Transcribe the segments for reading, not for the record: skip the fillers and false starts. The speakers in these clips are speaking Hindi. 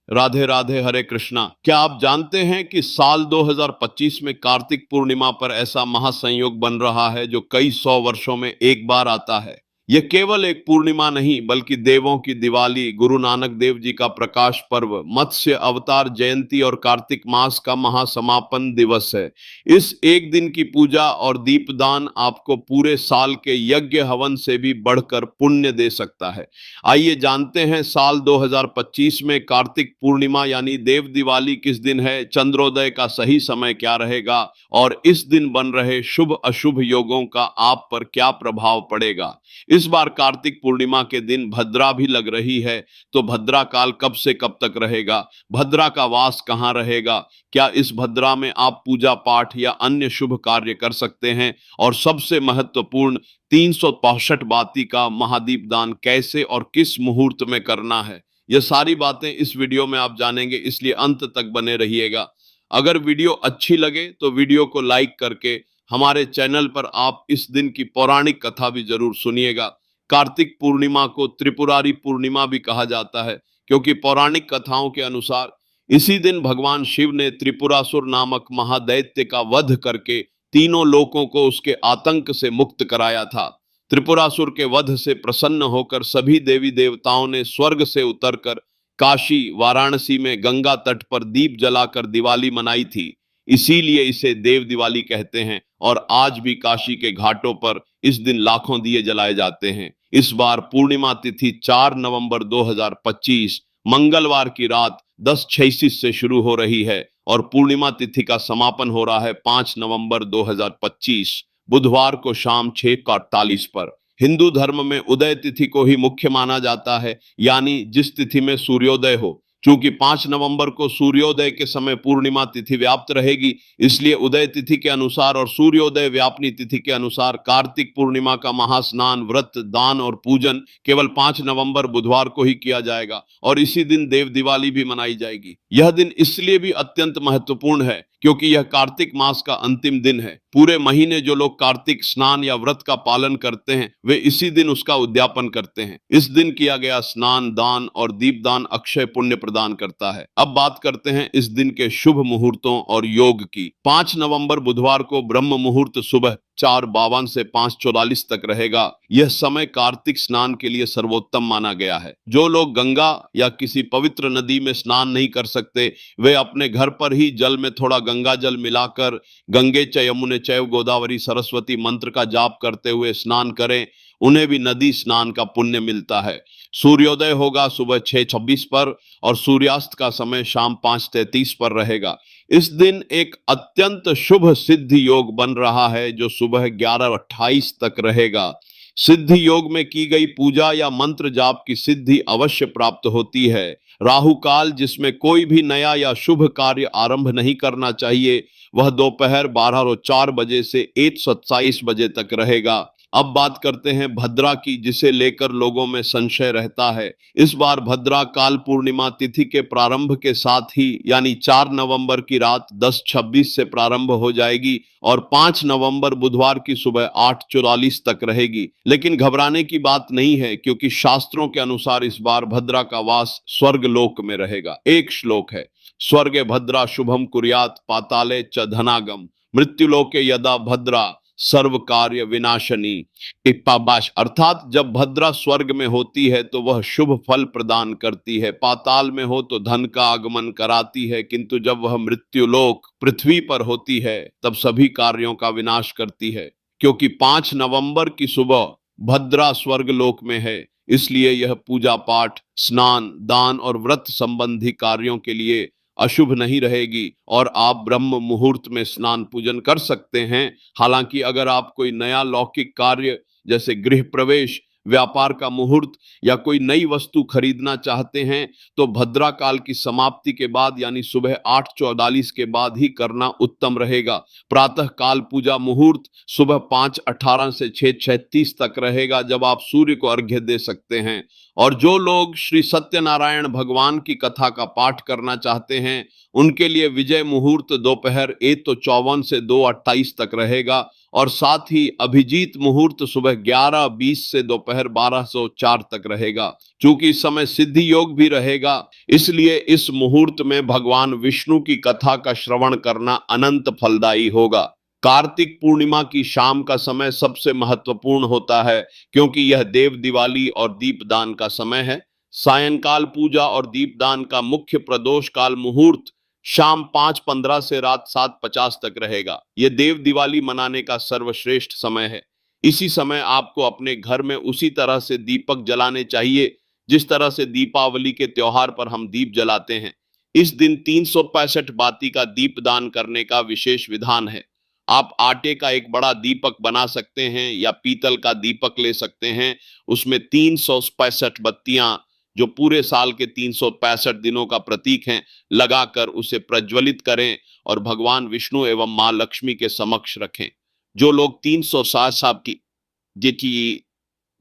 राधे राधे, हरे कृष्णा। क्या आप जानते हैं कि साल 2025 में कार्तिक पूर्णिमा पर ऐसा महासंयोग बन रहा है जो कई सौ वर्षों में एक बार आता है। यह केवल एक पूर्णिमा नहीं बल्कि देवों की दिवाली, गुरु नानक देव जी का प्रकाश पर्व, मत्स्य अवतार जयंती और कार्तिक मास का महासमापन दिवस है। इस एक दिन की पूजा और दीपदान आपको पूरे साल के यज्ञ हवन से भी बढ़कर पुण्य दे सकता है। आइए जानते हैं साल 2025 में कार्तिक पूर्णिमा यानी देव दिवाली किस दिन है, चंद्रोदय का सही समय क्या रहेगा और इस दिन बन रहे शुभ अशुभ योगों का आप पर क्या प्रभाव पड़ेगा। इस बार कार्तिक पूर्णिमा के दिन भद्रा भी लग रही है, तो भद्रा काल कब से कब तक रहेगा, भद्रा का वास कहाँ रहेगा, क्या इस भद्रा में आप पूजा पाठ या अन्य शुभ कार्य कर सकते हैं, और सबसे महत्वपूर्ण 365 बाती का महादीप दान कैसे और किस मुहूर्त में करना है। यह सारी बातें इस वीडियो में आप जानेंगे, इसलिए अंत तक बने रहिएगा। अगर वीडियो अच्छी लगे तो वीडियो को लाइक करके हमारे चैनल पर आप इस दिन की पौराणिक कथा भी जरूर सुनिएगा। कार्तिक पूर्णिमा को त्रिपुरारी पूर्णिमा भी कहा जाता है, क्योंकि पौराणिक कथाओं के अनुसार इसी दिन भगवान शिव ने त्रिपुरासुर नामक महादैत्य का वध करके तीनों लोकों को उसके आतंक से मुक्त कराया था। त्रिपुरासुर के वध से प्रसन्न होकर सभी देवी देवताओं ने स्वर्ग से उतरकर काशी वाराणसी में गंगा तट पर दीप जलाकर दिवाली मनाई थी। इसीलिए इसे देव दिवाली कहते हैं और आज भी काशी के घाटों पर इस दिन लाखों दिए जलाए जाते हैं। इस बार पूर्णिमा तिथि 4 नवंबर 2025 मंगलवार की रात 10:36 से शुरू हो रही है और पूर्णिमा तिथि का समापन हो रहा है 5 नवंबर 2025 बुधवार को शाम 6:48 पर। हिंदू धर्म में उदय तिथि को ही मुख्य माना जाता है, यानी जिस तिथि में सूर्योदय हो। चूंकि 5 नवंबर को सूर्योदय के समय पूर्णिमा तिथि व्याप्त रहेगी, इसलिए उदय तिथि के अनुसार और सूर्योदय व्यापनी तिथि के अनुसार कार्तिक पूर्णिमा का महास्नान, व्रत, दान और पूजन केवल 5 नवंबर बुधवार को ही किया जाएगा और इसी दिन देव दिवाली भी मनाई जाएगी। यह दिन इसलिए भी अत्यंत महत्वपूर्ण है क्योंकि यह कार्तिक मास का अंतिम दिन है। पूरे महीने जो लोग कार्तिक स्नान या व्रत का पालन करते हैं वे इसी दिन उसका उद्यापन करते हैं। इस दिन किया गया स्नान, दान और दीपदान अक्षय पुण्य प्रदान करता है। अब बात करते हैं इस दिन के शुभ मुहूर्तों और योग की। 5 नवंबर बुधवार को ब्रह्म मुहूर्त सुबह 4:52 से 5:44 तक रहेगा। यह समय कार्तिक स्नान के लिए सर्वोत्तम माना गया है। जो लोग गंगा या किसी पवित्र नदी में स्नान नहीं कर सकते वे अपने घर पर ही जल में थोड़ा गंगा जल मिलाकर गंगे च यमुने चैव गोदावरी सरस्वती मंत्र का जाप करते हुए स्नान करें। उन्हें भी नदी स्नान का पुण्य मिलता है। सूर्योदय होगा सुबह 6:26 पर और सूर्यास्त का समय शाम 5:33 पर रहेगा। इस दिन एक अत्यंत शुभ सिद्धि योग बन रहा है जो सुबह 11:28 तक रहेगा। सिद्धि योग में की गई पूजा या मंत्र जाप की सिद्धि अवश्य प्राप्त होती है। राहु काल, जिसमें कोई भी नया या शुभ कार्य आरंभ नहीं करना चाहिए, वह दोपहर 12:04 बजे से 1:27 बजे तक रहेगा। अब बात करते हैं भद्रा की, जिसे लेकर लोगों में संशय रहता है। इस बार भद्रा काल पूर्णिमा तिथि के प्रारंभ के साथ ही यानी 4 नवंबर की रात 10:26 से प्रारंभ हो जाएगी और 5 नवंबर बुधवार की सुबह 8:44 तक रहेगी। लेकिन घबराने की बात नहीं है, क्योंकि शास्त्रों के अनुसार इस बार भद्रा का वास स्वर्ग लोक में रहेगा। एक श्लोक है, स्वर्गे भद्रा शुभम कुर्यात पाताले च धनागम मृत्युलोके यदा भद्रा सर्व कार्य विनाशनी। इप्पाबाश, अर्थात जब भद्रा स्वर्ग में होती है तो वह शुभ फल प्रदान करती है, पाताल में हो तो धन का आगमन कराती है, किंतु जब वह मृत्युलोक पृथ्वी पर होती है तब सभी कार्यों का विनाश करती है। क्योंकि 5 नवंबर की सुबह भद्रा स्वर्ग लोक में है, इसलिए यह पूजा पाठ, स्नान, दान और व्रत संबंधी कार्यों के लिए अशुभ नहीं रहेगी और आप ब्रह्म मुहूर्त में स्नान पूजन कर सकते हैं। हालांकि अगर आप कोई नया लौकिक कार्य जैसे गृह प्रवेश, व्यापार का मुहूर्त या कोई नई वस्तु खरीदना चाहते हैं तो भद्रा काल की समाप्ति के बाद यानी सुबह 8:44 के बाद ही करना उत्तम रहेगा। प्रातः काल पूजा मुहूर्त सुबह 5:18 से 6:36 तक रहेगा, जब आप सूर्य को अर्घ्य दे सकते हैं। और जो लोग श्री सत्यनारायण भगवान की कथा का पाठ करना चाहते हैं, उनके लिए विजय मुहूर्त दोपहर 1:54 से 2:28 तक रहेगा और साथ ही अभिजीत मुहूर्त सुबह 11:20 से दोपहर 12:04 तक रहेगा। चूंकि इस समय सिद्धि योग भी रहेगा, इसलिए इस मुहूर्त में भगवान विष्णु की कथा का श्रवण करना अनंत फलदायी होगा। कार्तिक पूर्णिमा की शाम का समय सबसे महत्वपूर्ण होता है, क्योंकि यह देव दिवाली और दीपदान का समय है। सायंकाल पूजा और दीपदान का मुख्य प्रदोष काल मुहूर्त शाम 5:15 से रात 7:50 तक रहेगा। यह देव दिवाली मनाने का सर्वश्रेष्ठ समय है। इसी समय आपको अपने घर में उसी तरह से दीपक जलाने चाहिए जिस तरह से दीपावली के त्योहार पर हम दीप जलाते हैं। इस दिन 365 बाती का दीपदान करने का विशेष विधान है। आप आटे का एक बड़ा दीपक बना सकते हैं या पीतल का दीपक ले सकते हैं। उसमें 365 बत्तियां, जो पूरे साल के 365 दिनों का प्रतीक हैं, लगाकर उसे प्रज्वलित करें और भगवान विष्णु एवं मां लक्ष्मी के समक्ष रखें। जो लोग 360 की जिकी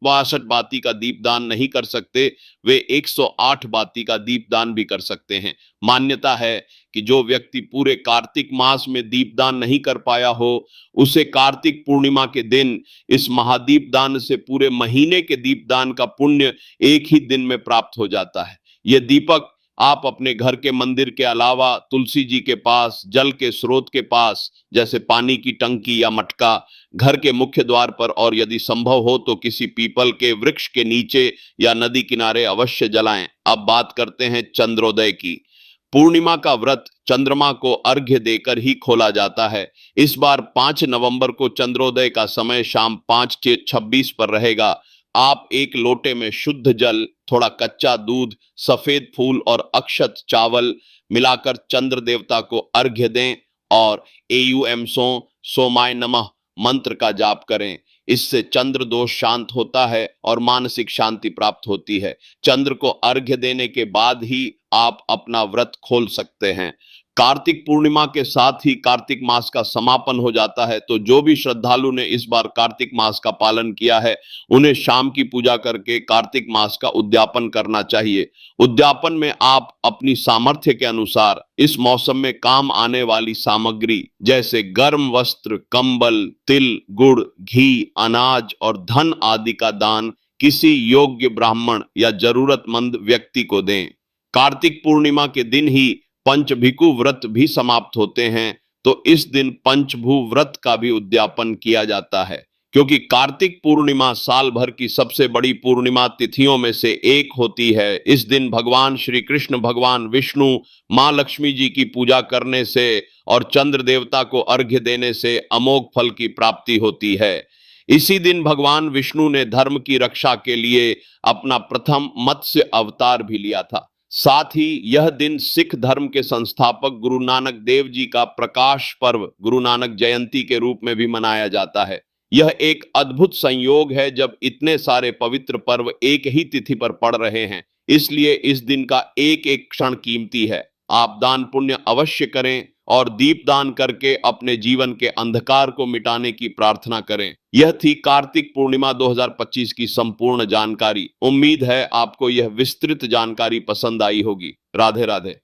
62 बाती का दीपदान नहीं कर सकते, वे 108 बाती का दीपदान भी कर सकते हैं। मान्यता है कि जो व्यक्ति पूरे कार्तिक मास में दीपदान नहीं कर पाया हो, उसे कार्तिक पूर्णिमा के दिन इस महादीपदान से पूरे महीने के दीपदान का पुण्य एक ही दिन में प्राप्त हो जाता है। यह दीपक आप अपने घर के मंदिर के अलावा तुलसी जी के पास, जल के स्रोत के पास, जैसे पानी की टंकी या मटका, घर के मुख्य द्वार पर और यदि संभव हो तो किसी पीपल के वृक्ष के नीचे या नदी किनारे अवश्य जलाएं। अब बात करते हैं चंद्रोदय की। पूर्णिमा का व्रत चंद्रमा को अर्घ्य देकर ही खोला जाता है। इस बार 5 नवंबर को चंद्रोदय का समय शाम 5:26 पर रहेगा। आप एक लोटे में शुद्ध जल, थोड़ा कच्चा दूध, सफेद फूल और अक्षत चावल मिलाकर चंद्र देवता को अर्घ्य दें और एयूएम सोमाय नमः मंत्र का जाप करें। इससे चंद्र दोष शांत होता है और मानसिक शांति प्राप्त होती है। चंद्र को अर्घ्य देने के बाद ही आप अपना व्रत खोल सकते हैं। कार्तिक पूर्णिमा के साथ ही कार्तिक मास का समापन हो जाता है, तो जो भी श्रद्धालु ने इस बार कार्तिक मास का पालन किया है, उन्हें शाम की पूजा करके कार्तिक मास का उद्यापन करना चाहिए। उद्यापन में आप अपनी सामर्थ्य के अनुसार इस मौसम में काम आने वाली सामग्री जैसे गर्म वस्त्र, कंबल, तिल, गुड़, घी, अनाज और धन आदि का दान किसी योग्य ब्राह्मण या जरूरतमंद व्यक्ति को दें। कार्तिक पूर्णिमा के दिन ही पंचभिकु व्रत भी समाप्त होते हैं, तो इस दिन पंचभू व्रत का भी उद्यापन किया जाता है। क्योंकि कार्तिक पूर्णिमा साल भर की सबसे बड़ी पूर्णिमा तिथियों में से एक होती है। इस दिन भगवान श्री कृष्ण, भगवान विष्णु, मां लक्ष्मी जी की पूजा करने से और चंद्र देवता को अर्घ्य देने से अमोघ फल की प्राप्ति होती है। इसी दिन भगवान विष्णु ने धर्म की रक्षा के लिए अपना प्रथम मत्स्य अवतार भी लिया था। साथ ही यह दिन सिख धर्म के संस्थापक गुरु नानक देव जी का प्रकाश पर्व, गुरु नानक जयंती के रूप में भी मनाया जाता है। यह एक अद्भुत संयोग है जब इतने सारे पवित्र पर्व एक ही तिथि पर पड़ रहे हैं। इसलिए इस दिन का एक एक क्षण कीमती है। आप दान पुण्य अवश्य करें और दीप दान करके अपने जीवन के अंधकार को मिटाने की प्रार्थना करें। यह थी कार्तिक पूर्णिमा 2025 की संपूर्ण जानकारी। उम्मीद है आपको यह विस्तृत जानकारी पसंद आई होगी। राधे राधे।